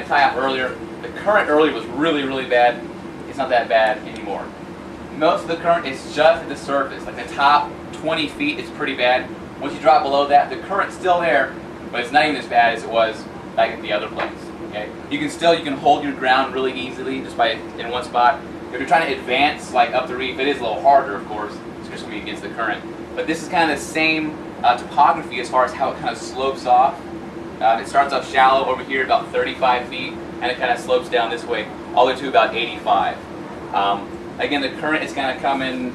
to tie off earlier. The current earlier was really, really bad. It's not that bad anymore. Most of the current is just at the surface. Like the top 20 feet is pretty bad. Once you drop below that, the current's still there, but it's not even as bad as it was back at the other place. Okay? You can hold your ground really easily just by in one spot. If you're trying to advance like up the reef, it is a little harder, of course, especially against the current. But this is kind of the same topography as far as how it kind of slopes off. It starts off shallow over here, about 35 feet, and it kind of slopes down this way, all the way to about 85. Again, the current is kind of coming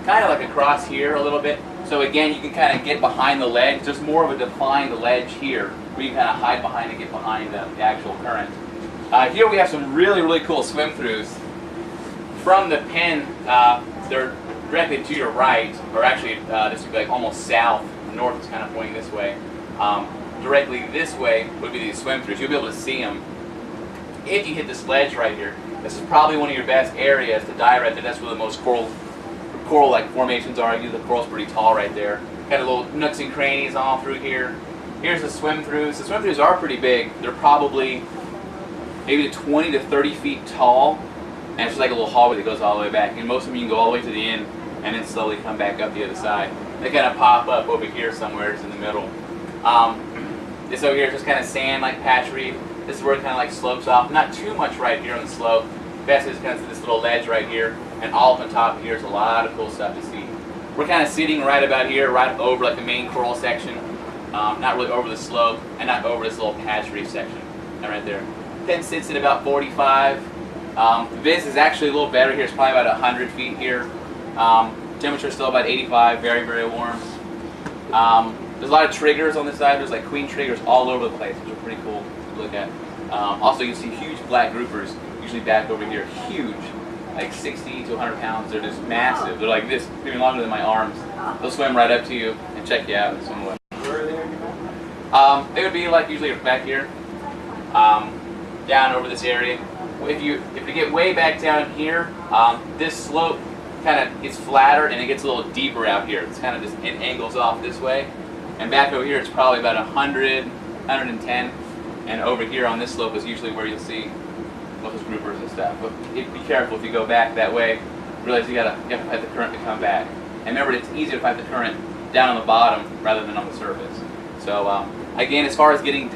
kind of like across here a little bit. So again, you can kind of get behind the ledge. There's more of a defined ledge here, where you can kind of hide behind and get behind the actual current. Here we have some really, really cool swim-throughs. From the pin, they're directly to your right, or actually this would be like almost south. North is kind of pointing this way. Directly this way would be these swim-throughs. You'll be able to see them if you hit this ledge right here. This is probably one of your best areas to dive right there. That's where the most coral-like formations are. The coral's pretty tall right there. Got a little nooks and crannies all through here. Here's the swim-throughs. The swim-throughs are pretty big. They're probably maybe 20 to 30 feet tall. And it's just like a little hallway that goes all the way back. And most of them you can go all the way to the end and then slowly come back up the other side. They kind of pop up over here somewhere, just in the middle. This over here is just kind of sand, like patch reef. This is where it kind of like slopes off. Not too much right here on the slope. Best is kind of this little ledge right here. And all up on top here is a lot of cool stuff to see. We're kind of sitting right about here, right over like the main coral section. Not really over the slope, and not over this little patch reef section. And right there. Pin sits at about 45. This is actually a little better here. It's probably about 100 feet here. Temperature is still about 85, very, very warm. There's a lot of triggers on this side. There's like queen triggers all over the place, which are pretty cool to look at. Also, you can see huge black groupers, usually back over here. Huge, like 60 to 100 pounds. They're just massive. They're like this, even longer than my arms. They'll swim right up to you and check you out and swim away. Where are they? It would be like usually back here, down over this area. If you get way back down here, this slope kind of gets flatter and it gets a little deeper out here. It's kind of just, it angles off this way. And back over here it's probably about 100, 110. And over here on this slope is usually where you'll see most of those groupers and stuff. But be careful if you go back that way. Realize you have to fight the current to come back. And remember, it's easier to fight the current down on the bottom rather than on the surface. So again, as far as getting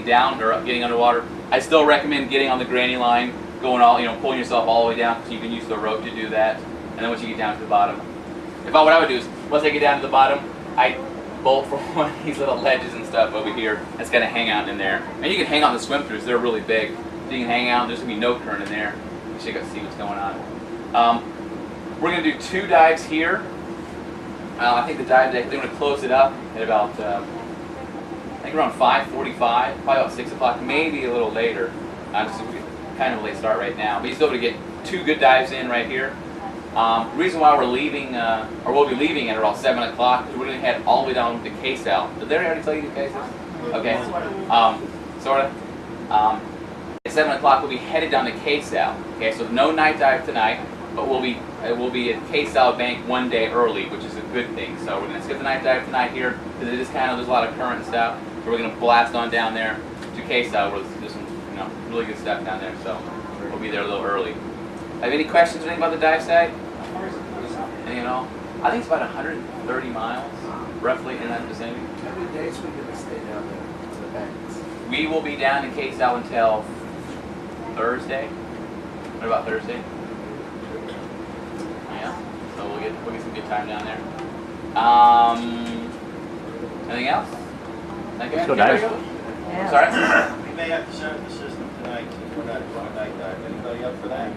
down or getting underwater, I still recommend getting on the granny line, going pulling yourself all the way down, because you can use the rope to do that. And then once you get down to the bottom, what I would do is once I get down to the bottom, I bolt for one of these little ledges and stuff over here that's gonna hang out in there. And you can hang out in the swim-throughs; they're really big. So you can hang out. There's gonna be no current in there. You should go see what's going on. We're gonna do 2 dives here. I think the dive day, they're gonna close it up at about I think around 5:45, probably about 6 o'clock, maybe a little later. Just kind of a late start right now, but you're still able to get 2 good dives in right here. The reason why we're leaving, or we'll be leaving at around 7 o'clock, is we're going to head all the way down to K-Sal. Did they already tell you the cases? Okay. Sort of. At 7 o'clock, we'll be headed down to K-Sal. Okay, so no night dive tonight, but we'll be at K-Sal Bank 1 day early, which is a good thing. So we're going to skip the night dive tonight here, because it is kind of, there's a lot of current and stuff. So we're going to blast on down there to K-Sal, where there's some really good stuff down there. So we'll be there a little early. Have any questions or anything about the dive site? Anything at all? I think it's about 130 miles, roughly, in that vicinity. How many days are we going to stay down there for the banks? We will be down in K-Sal until Thursday. What about Thursday? Yeah. So we'll get some good time down there. Anything else? Okay. Let's go dive. Yeah. Sorry? We may have to shut the system tonight since we're not doing a night dive. Anybody up for that?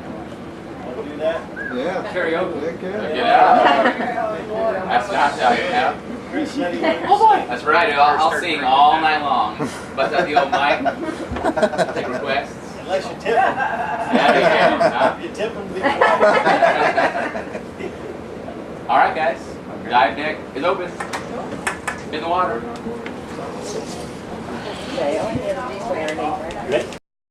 Want to do that? Yeah. Karaoke. Yeah. Get out. That's not how you have. Chris said he wanted to That's right. I'll sing all night long. Bust out the old mic. Take requests. sing. Unless you tip him. Yeah, If you tip him, be quiet. all right, guys. Dive deck is open. In the water. Okay, I only have these way underneath. Ready?